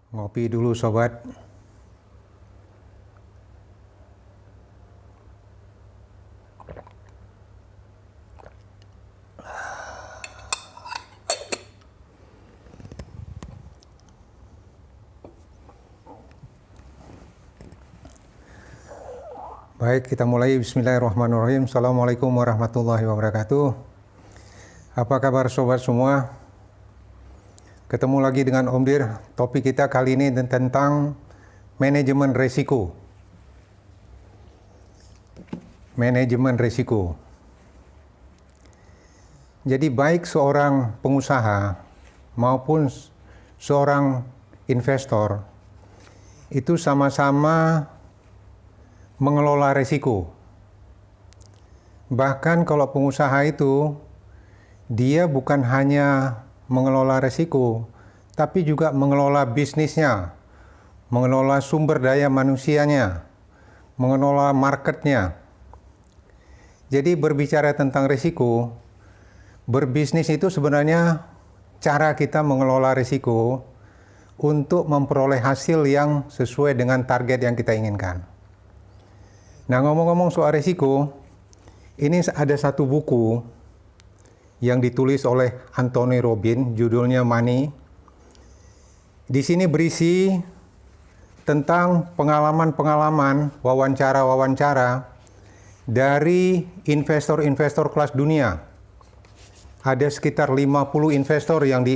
Ngopi dulu sobat. Baik, kita mulai. Bismillahirrahmanirrahim. Assalamualaikum warahmatullahi wabarakatuh. Apa kabar sobat semua? Ketemu lagi dengan Om Dir. Topik kita kali ini tentang manajemen risiko. Manajemen risiko. Jadi baik seorang pengusaha maupun seorang investor itu sama-sama mengelola risiko. Bahkan kalau pengusaha itu dia bukan hanya mengelola risiko, tapi juga mengelola bisnisnya, mengelola sumber daya manusianya, mengelola marketnya. Jadi berbicara tentang risiko, berbisnis itu sebenarnya cara kita mengelola risiko untuk memperoleh hasil yang sesuai dengan target yang kita inginkan. Nah, ngomong-ngomong soal risiko, ini ada satu buku yang ditulis oleh Anthony Robbins, judulnya Money. Di sini berisi tentang pengalaman-pengalaman, wawancara-wawancara dari investor-investor kelas dunia. Ada sekitar 50 investor yang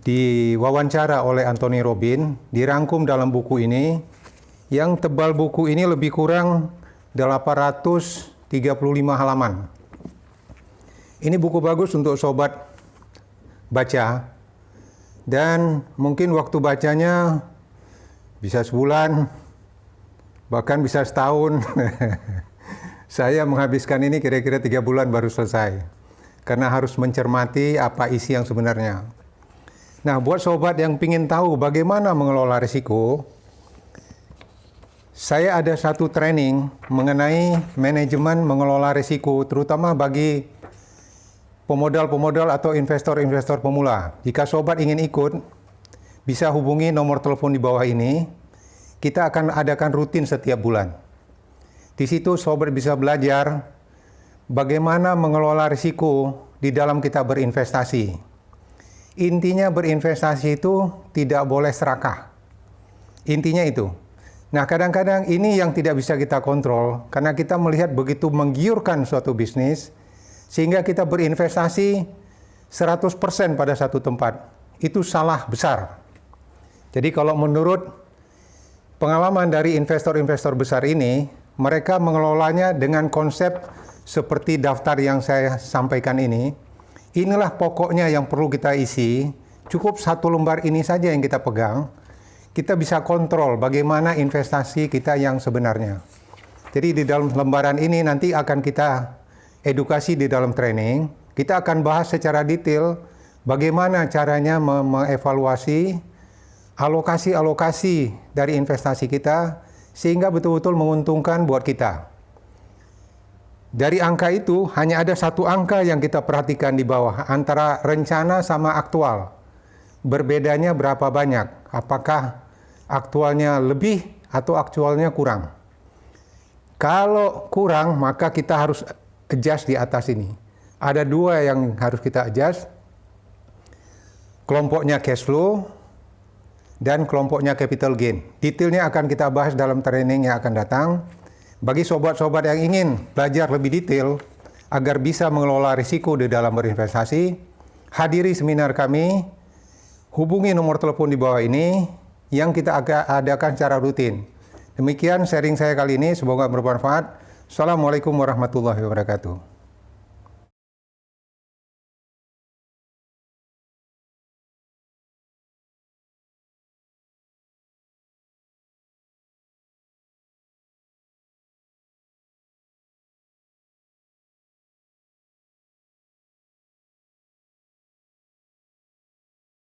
diwawancara oleh Anthony Robbins, dirangkum dalam buku ini. Yang tebal buku ini lebih kurang 835 halaman. Ini buku bagus untuk sobat baca. Dan mungkin waktu bacanya bisa sebulan, bahkan bisa setahun. Saya menghabiskan ini kira-kira 3 bulan baru selesai. Karena harus mencermati apa isi yang sebenarnya. Nah, buat sobat yang ingin tahu bagaimana mengelola risiko, saya ada satu training mengenai manajemen mengelola risiko, terutama bagi pemodal-pemodal atau investor-investor pemula. Jika sobat ingin ikut, bisa hubungi nomor telepon di bawah ini. Kita akan adakan rutin setiap bulan. Di situ sobat bisa belajar bagaimana mengelola risiko di dalam kita berinvestasi. Intinya berinvestasi itu tidak boleh serakah. Intinya itu. Nah, kadang-kadang ini yang tidak bisa kita kontrol karena kita melihat begitu menggiurkan suatu bisnis sehingga kita berinvestasi 100% pada satu tempat. Itu salah besar. Jadi kalau menurut pengalaman dari investor-investor besar ini, mereka mengelolanya dengan konsep seperti daftar yang saya sampaikan ini. Inilah pokoknya yang perlu kita isi. Cukup satu lembar ini saja yang kita pegang. Kita bisa kontrol bagaimana investasi kita yang sebenarnya. Jadi di dalam lembaran ini nanti akan kita edukasi di dalam training. Kita akan bahas secara detail bagaimana caranya mengevaluasi alokasi-alokasi dari investasi kita sehingga betul-betul menguntungkan buat kita. Dari angka itu hanya ada satu angka yang kita perhatikan di bawah antara rencana sama aktual. Berbedanya berapa banyak? Apakah aktualnya lebih atau aktualnya kurang? Kalau kurang, maka kita harus adjust di atas ini. Ada dua yang harus kita adjust. Kelompoknya cash flow dan kelompoknya capital gain. Detailnya akan kita bahas dalam training yang akan datang. Bagi sobat-sobat yang ingin belajar lebih detail agar bisa mengelola risiko di dalam berinvestasi, hadiri seminar kami. Hubungi nomor telepon di bawah ini yang kita adakan secara rutin. Demikian sharing saya kali ini, semoga bermanfaat. Assalamualaikum warahmatullahi wabarakatuh.